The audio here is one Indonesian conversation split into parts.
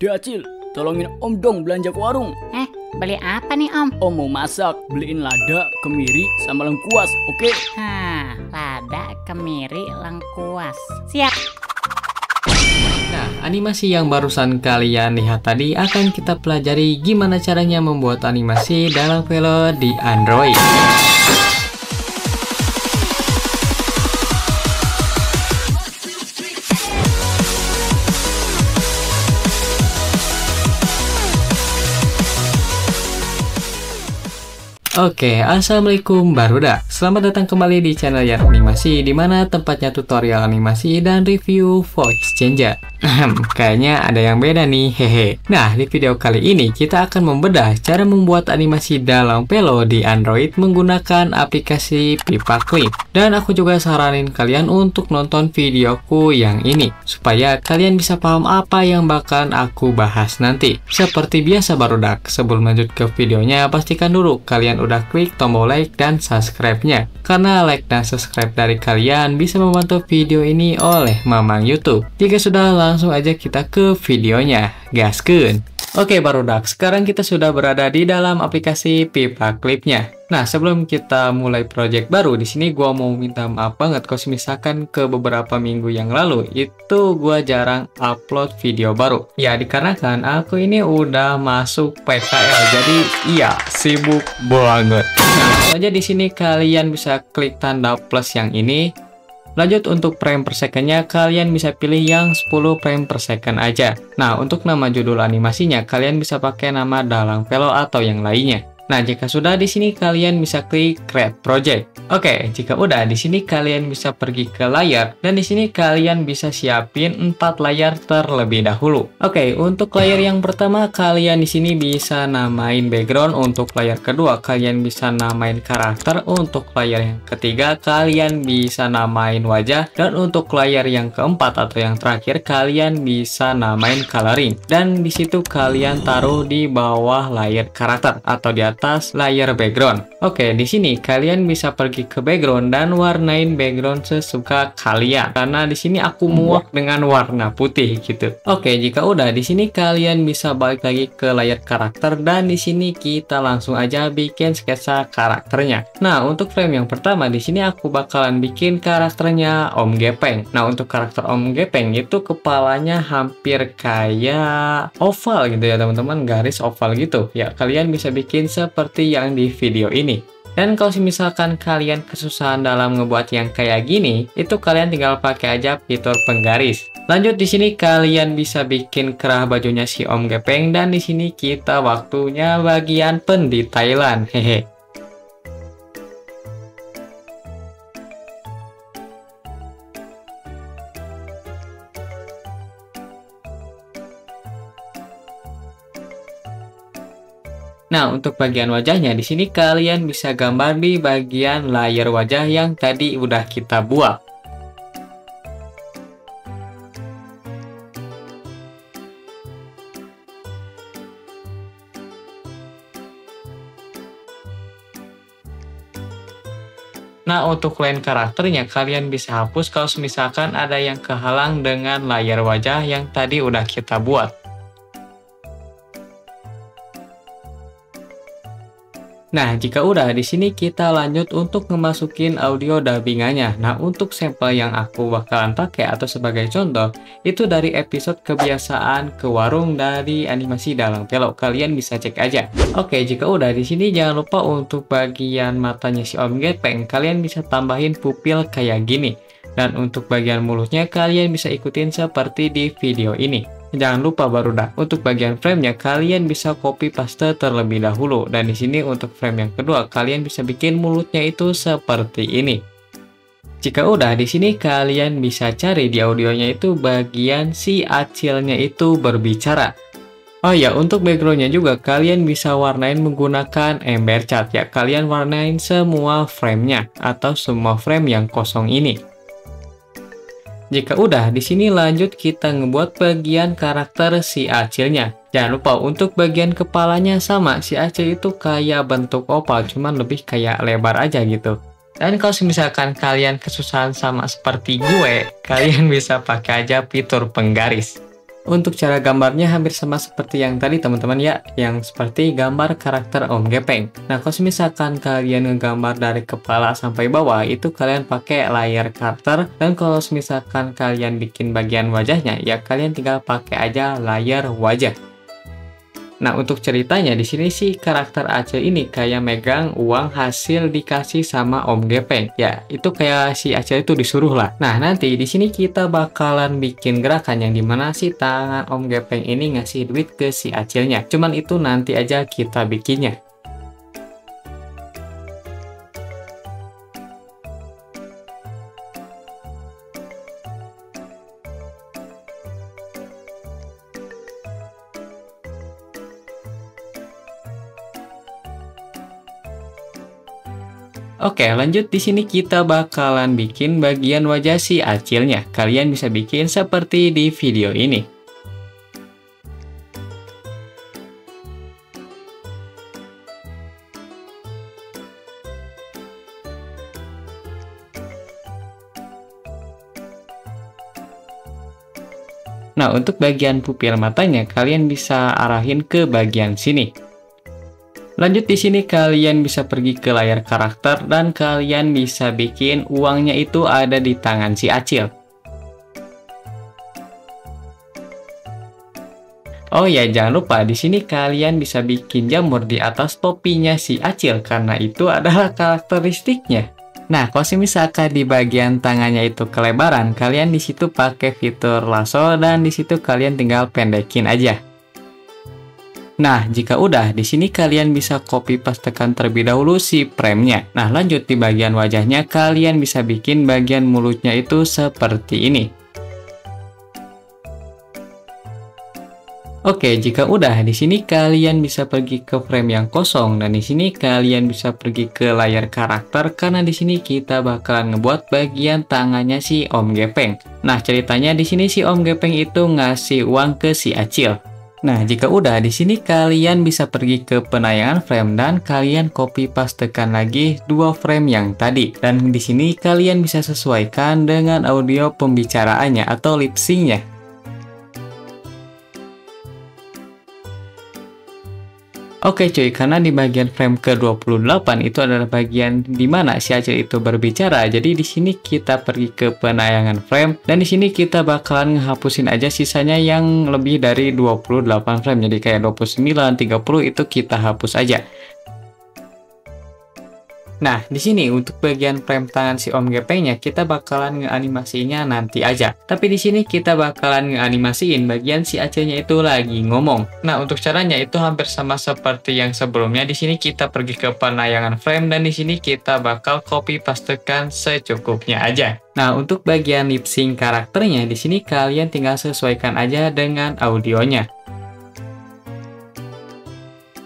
Dek Acil, tolongin Om dong belanja ke warung. Beli apa nih Om? Om mau masak, beliin lada, kemiri, sama lengkuas, oke? Lada, kemiri, lengkuas. Siap. Nah, animasi yang barusan kalian lihat tadi akan kita pelajari gimana caranya membuat animasi dalam Velo di Android. Oke, assalamualaikum barudak. Selamat datang kembali di channel Yan Animasi, di mana tempatnya tutorial animasi dan review voice changer. Kayaknya ada yang beda nih, hehe. Nah, di video kali ini kita akan membedah cara membuat animasi dalam Velo di Android menggunakan aplikasi Pipaclip. Dan aku juga saranin kalian untuk nonton videoku yang ini, supaya kalian bisa paham apa yang bakalan aku bahas nanti. Seperti biasa barudak, sebelum lanjut ke videonya, pastikan dulu kalian udah klik tombol like dan subscribe-nya. Karena like dan subscribe dari kalian bisa membantu video ini oleh Mamang YouTube. Jika sudah, langsung aja kita ke videonya. Gaskeun. Oke barudak, sekarang kita sudah berada di dalam aplikasi Pipaclip-nya. Nah, sebelum kita mulai project baru, di sini gua mau minta maaf banget kalau misalkan ke beberapa minggu yang lalu itu gua jarang upload video baru. Ya, dikarenakan aku ini udah masuk PKL, jadi iya sibuk banget. Nah, aja di sini kalian bisa klik tanda plus yang ini. Lanjut untuk frame per second-nya, kalian bisa pilih yang 10 frame per second aja. Nah, untuk nama judul animasinya, kalian bisa pakai nama dalang Velo atau yang lainnya. Nah, jika sudah di sini kalian bisa klik Create Project. Oke, jika udah di sini kalian bisa pergi ke layar dan di sini kalian bisa siapin 4 layar terlebih dahulu. Oke, untuk layar yang pertama kalian di sini bisa namain background, untuk layar kedua kalian bisa namain karakter, untuk layar yang ketiga kalian bisa namain wajah, dan untuk layar yang keempat atau yang terakhir kalian bisa namain coloring. Dan di situ kalian taruh di bawah layar karakter atau di atas layar background. Oke, di sini kalian bisa pergi ke background dan warnain background sesuka kalian. Karena di sini aku muak dengan warna putih gitu. Oke, jika udah di sini kalian bisa balik lagi ke layar karakter dan di sini kita langsung aja bikin sketsa karakternya. Nah, untuk frame yang pertama di sini aku bakalan bikin karakternya Om Gepeng. Nah, untuk karakter Om Gepeng itu kepalanya hampir kayak oval gitu ya teman-teman, garis oval gitu. Ya, kalian bisa bikin seperti yang di video ini. Dan kalau misalkan kalian kesusahan dalam ngebuat yang kayak gini, itu kalian tinggal pakai aja fitur penggaris. Lanjut di sini kalian bisa bikin kerah bajunya si Om Gepeng dan di sini kita waktunya bagian pendetailan. Hehe. Nah, untuk bagian wajahnya di sini kalian bisa gambar di bagian layar wajah yang tadi udah kita buat. Nah, untuk line karakternya kalian bisa hapus kalau misalkan ada yang kehalang dengan layar wajah yang tadi udah kita buat. Nah, jika udah di sini kita lanjut untuk memasukin audio dubbingannya. Nah, untuk sampel yang aku bakalan pakai atau sebagai contoh itu dari episode kebiasaan ke warung dari animasi dalang Velo. Kalian bisa cek aja. Oke, jika udah di sini jangan lupa untuk bagian matanya si Om Gepeng kalian bisa tambahin pupil kayak gini. Dan untuk bagian mulutnya kalian bisa ikutin seperti di video ini. Jangan lupa barudak, untuk bagian framenya kalian bisa copy paste terlebih dahulu. Dan di sini untuk frame yang kedua kalian bisa bikin mulutnya itu seperti ini. Jika udah di sini kalian bisa cari di audionya itu bagian si Acilnya itu berbicara. Oh ya, untuk backgroundnya juga kalian bisa warnain menggunakan ember cat ya. Kalian warnain semua framenya atau semua frame yang kosong ini. Jika udah, di sini lanjut kita ngebuat bagian karakter si Acilnya. Jangan lupa untuk bagian kepalanya sama, si Acil itu kayak bentuk oval, cuman lebih kayak lebar aja gitu. Dan kalau misalkan kalian kesusahan sama seperti gue, kalian bisa pakai aja fitur penggaris. Untuk cara gambarnya hampir sama seperti yang tadi teman-teman ya, yang seperti gambar karakter Om Gepeng. Nah, kalau misalkan kalian ngegambar dari kepala sampai bawah, itu kalian pakai layer cutter, dan kalau misalkan kalian bikin bagian wajahnya, ya kalian tinggal pakai aja layer wajah. Nah, untuk ceritanya di sini sih karakter Acil ini kayak megang uang hasil dikasih sama Om Gepeng. Ya, itu kayak si Acil itu disuruh lah. Nah, nanti di sini kita bakalan bikin gerakan yang dimana si tangan Om Gepeng ini ngasih duit ke si Acilnya. Cuman itu nanti aja kita bikinnya. Oke, lanjut di sini kita bakalan bikin bagian wajah si Acilnya. Kalian bisa bikin seperti di video ini. Nah, untuk bagian pupil matanya kalian bisa arahin ke bagian sini. Lanjut di sini kalian bisa pergi ke layar karakter dan kalian bisa bikin uangnya itu ada di tangan si Acil. Oh ya, jangan lupa di sini kalian bisa bikin jamur di atas topinya si Acil karena itu adalah karakteristiknya. Nah, kalau misalkan di bagian tangannya itu kelebaran, kalian di situ pakai fitur lasso dan di situ kalian tinggal pendekin aja. Nah, jika udah, di sini kalian bisa copy pastekan terlebih dahulu si frame-nya. Nah, lanjut di bagian wajahnya, kalian bisa bikin bagian mulutnya itu seperti ini. Oke, jika udah, di sini kalian bisa pergi ke frame yang kosong dan di sini kalian bisa pergi ke layar karakter karena di sini kita bakalan ngebuat bagian tangannya si Om Gepeng. Nah, ceritanya di sini si Om Gepeng itu ngasih uang ke si Acil. Nah, jika udah, di sini kalian bisa pergi ke penayangan frame dan kalian copy pastekan lagi dua frame yang tadi. Dan di sini kalian bisa sesuaikan dengan audio pembicaraannya atau lip sync-nya. Oke cuy, karena di bagian frame ke-28 itu adalah bagian di mana si Acil itu berbicara. Jadi di sini kita pergi ke penayangan frame dan di sini kita bakalan ngehapusin aja sisanya yang lebih dari 28 frame. Jadi kayak 29, 30 itu kita hapus aja. Nah, di sini untuk bagian frame tangan si Om Gepengnya kita bakalan ngeanimasinya nanti aja. Tapi di sini kita bakalan ngeanimasiin bagian si Acilnya itu lagi ngomong. Nah, untuk caranya itu hampir sama seperti yang sebelumnya. Di sini kita pergi ke penayangan frame dan di sini kita bakal copy pastekan secukupnya aja. Nah, untuk bagian lip sync karakternya di sini kalian tinggal sesuaikan aja dengan audionya.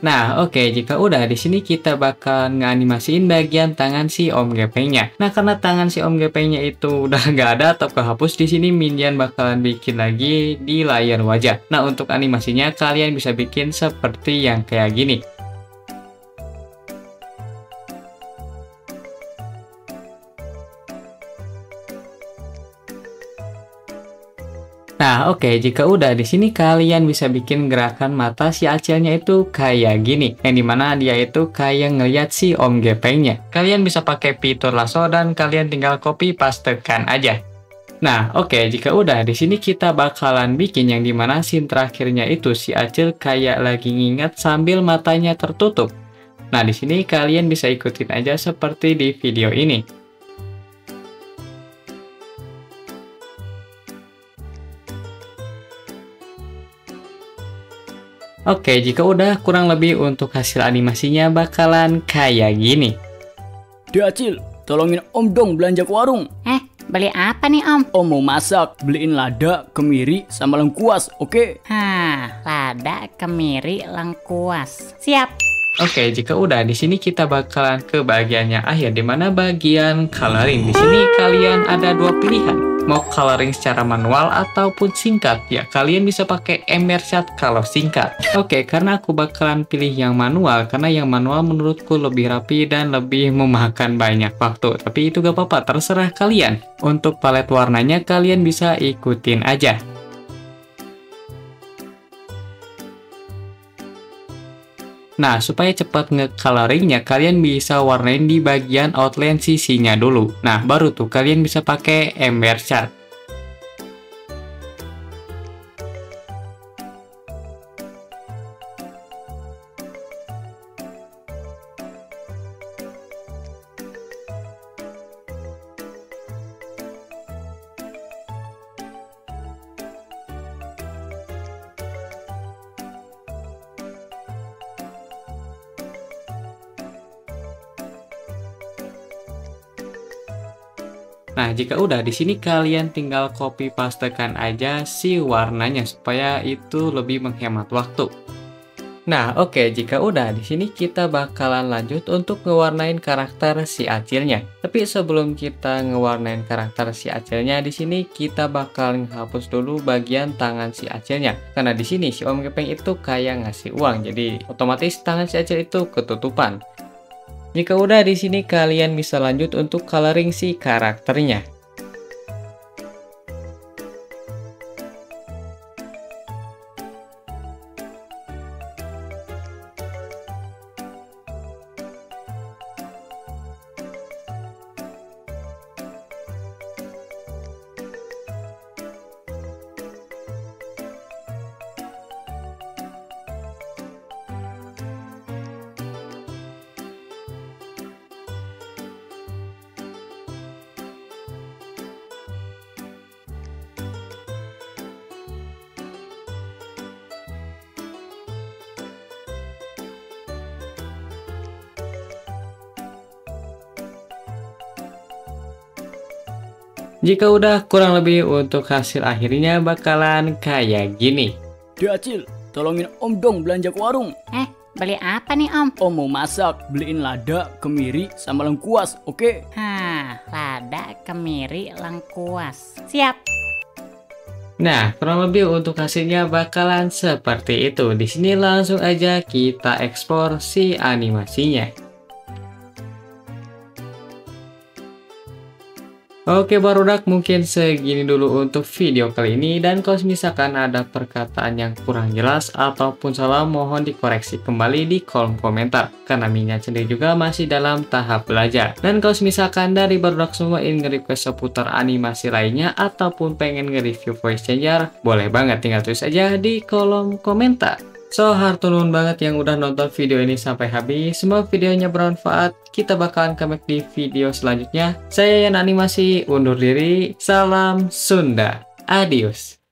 Nah, oke, jika udah di sini kita bakal ngeanimasiin bagian tangan si Om Gepengnya. Nah, karena tangan si Om Gepengnya itu udah nggak ada atau kehapus, di sini Minion bakalan bikin lagi di layar wajah. Nah, untuk animasinya kalian bisa bikin seperti yang kayak gini. Nah, oke, jika udah di sini kalian bisa bikin gerakan mata si Acilnya itu kayak gini, yang dimana dia itu kayak ngeliat si Om Gepengnya. Kalian bisa pakai fitur lasso dan kalian tinggal copy pastekan aja. Nah, oke, jika udah di sini kita bakalan bikin yang dimana scene terakhirnya itu si Acil kayak lagi nginget sambil matanya tertutup. Nah, di sini kalian bisa ikutin aja seperti di video ini. Oke, jika udah kurang lebih untuk hasil animasinya bakalan kayak gini. Dek Acil, tolongin Om dong belanja ke warung. Beli apa nih Om? Om mau masak, beliin lada, kemiri, sama lengkuas, oke? Lada, kemiri, lengkuas. Siap. Oke, jika udah di sini kita bakalan ke bagian yang akhir, dimana bagian coloring. Di sini kalian ada dua pilihan. Mau coloring secara manual ataupun singkat, ya kalian bisa pakai Emershot kalau singkat. Oke, karena aku bakalan pilih yang manual, karena yang manual menurutku lebih rapi dan lebih memakan banyak waktu. Tapi itu gak apa-apa, terserah kalian. Untuk palet warnanya kalian bisa ikutin aja. Nah, supaya cepat nge-coloringnya, kalian bisa warnain di bagian outline sisinya dulu. Nah, baru tuh kalian bisa pakai ember cat. Nah, jika udah di sini kalian tinggal copy pastekan aja si warnanya supaya itu lebih menghemat waktu. Nah, oke, jika udah di sini kita bakalan lanjut untuk ngewarnain karakter si Acilnya. Tapi sebelum kita ngewarnain karakter si Acilnya, di sini kita bakal menghapus dulu bagian tangan si Acilnya. Karena di sini si Om Gepeng itu kayak ngasih uang, jadi otomatis tangan si Acil itu ketutupan. Jika udah di sini kalian bisa lanjut untuk coloring si karakternya. Jika udah, kurang lebih untuk hasil akhirnya bakalan kayak gini. Dek Acil, tolongin Om dong belanja ke warung. Beli apa nih Om? Om mau masak, beliin lada, kemiri, sama lengkuas, oke? Lada, kemiri, lengkuas. Siap. Nah, kurang lebih untuk hasilnya bakalan seperti itu. Di sini langsung aja kita ekspor si animasinya. Oke barudak, mungkin segini dulu untuk video kali ini, dan kalau misalkan ada perkataan yang kurang jelas ataupun salah mohon dikoreksi kembali di kolom komentar, karena Minya sendiri juga masih dalam tahap belajar. Dan kalau misalkan dari barudak semua ingin nge-request seputar animasi lainnya ataupun pengen nge-review voice changer, boleh banget tinggal tulis aja di kolom komentar. So, hartunun banget yang udah nonton video ini sampai habis. Semoga videonya bermanfaat. Kita bakalan comeback di video selanjutnya. Saya Yan Animasi undur diri. Salam Sunda. Adios.